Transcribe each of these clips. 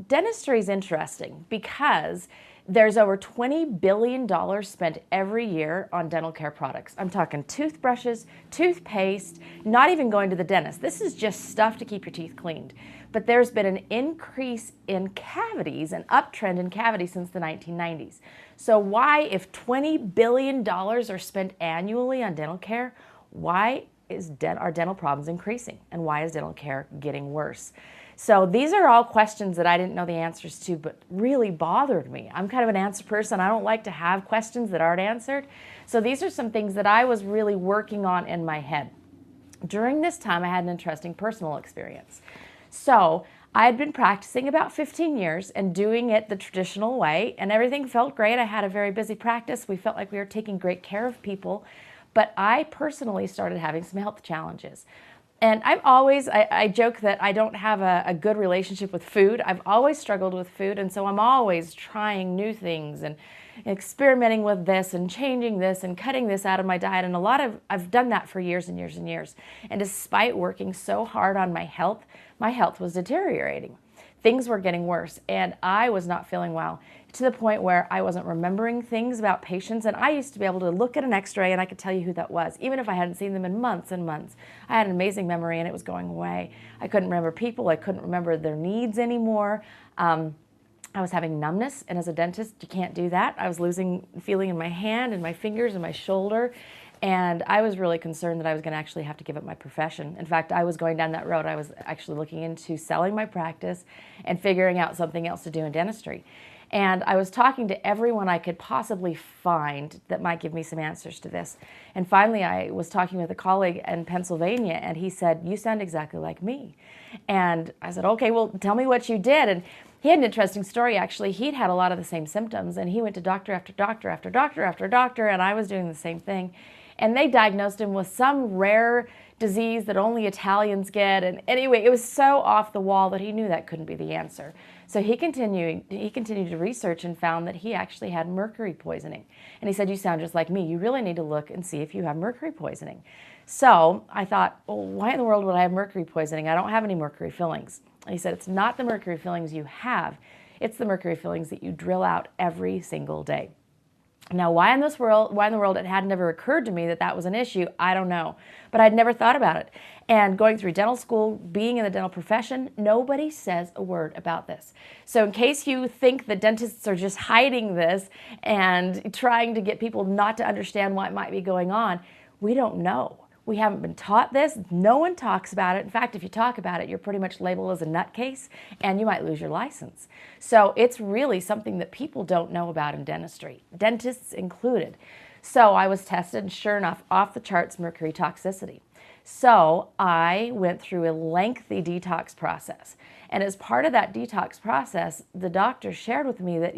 dentistry is interesting because there's over $20 billion spent every year on dental care products. I'm talking toothbrushes, toothpaste, not even going to the dentist. This is just stuff to keep your teeth cleaned. But there's been an increase in cavities, an uptrend in cavities since the 1990s. So why, if $20 billion are spent annually on dental care, why are dental problems increasing? And why is dental care getting worse? So these are all questions that I didn't know the answers to, but really bothered me. I'm kind of an answer person. I don't like to have questions that aren't answered. So these are some things that I was really working on in my head. During this time, I had an interesting personal experience. So I had been practicing about 15 years and doing it the traditional way, and everything felt great. I had a very busy practice. We felt like we were taking great care of people, but I personally started having some health challenges. And I joke that I don't have a good relationship with food. I've always struggled with food, and so I'm always trying new things and experimenting with this and changing this and cutting this out of my diet. And I've done that for years and years and years. And despite working so hard on my health was deteriorating. Things were getting worse, and I was not feeling well, to the point where I wasn't remembering things about patients. And I used to be able to look at an x-ray and I could tell you who that was, even if I hadn't seen them in months and months. I had an amazing memory and it was going away. I couldn't remember people. I couldn't remember their needs anymore. I was having numbness, and as a dentist, you can't do that. I was losing feeling in my hand and my fingers and my shoulder. And I was really concerned that I was going to actually have to give up my profession. In fact, I was going down that road. I was actually looking into selling my practice and figuring out something else to do in dentistry. And I was talking to everyone I could possibly find that might give me some answers to this. And finally, I was talking with a colleague in Pennsylvania, and he said, "You sound exactly like me." And I said, "Okay, well, tell me what you did." And he had an interesting story, actually. He'd had a lot of the same symptoms, and he went to doctor after doctor after doctor after doctor, and I was doing the same thing. And they diagnosed him with some rare disease that only Italians get. And anyway, it was so off the wall that he knew that couldn't be the answer. So he continued to research and found that he actually had mercury poisoning. And he said, "You sound just like me. You really need to look and see if you have mercury poisoning." So I thought, well, why in the world would I have mercury poisoning? I don't have any mercury fillings. And he said, "It's not the mercury fillings you have. It's the mercury fillings that you drill out every single day." Now, why in the world it had never occurred to me that that was an issue, I don't know. But I'd never thought about it. And going through dental school, being in the dental profession, nobody says a word about this. So in case you think that dentists are just hiding this and trying to get people not to understand what might be going on, we don't know. We haven't been taught this. No one talks about it. In fact, if you talk about it, you're pretty much labeled as a nutcase and you might lose your license. So it's really something that people don't know about in dentistry, dentists included. So I was tested, and sure enough, off the charts mercury toxicity. So I went through a lengthy detox process. And as part of that detox process, the doctor shared with me that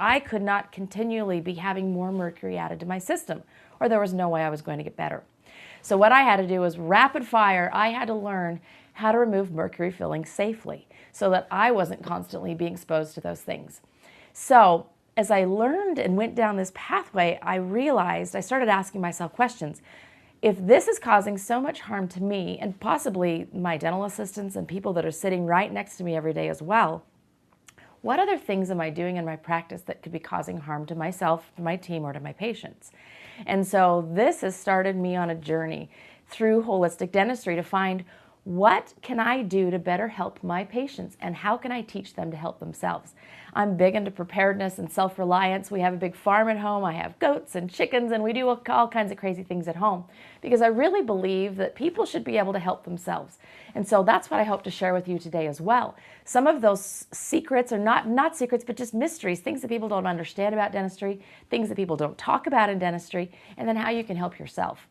I could not continually be having more mercury added to my system, or there was no way I was going to get better. So what I had to do was rapid fire. I had to learn how to remove mercury fillings safely so that I wasn't constantly being exposed to those things. So as I learned and went down this pathway, I started asking myself questions. If this is causing so much harm to me and possibly my dental assistants and people that are sitting right next to me every day as well, what other things am I doing in my practice that could be causing harm to myself, to my team, or to my patients? And so this has started me on a journey through holistic dentistry to find what can I do to better help my patients and how can I teach them to help themselves. I'm big into preparedness and self-reliance. We have a big farm at home. I have goats and chickens, and we do all kinds of crazy things at home because I really believe that people should be able to help themselves. And so that's what I hope to share with you today as well. Some of those secrets are not secrets, but just mysteries, things that people don't understand about dentistry, things that people don't talk about in dentistry, and then how you can help yourself.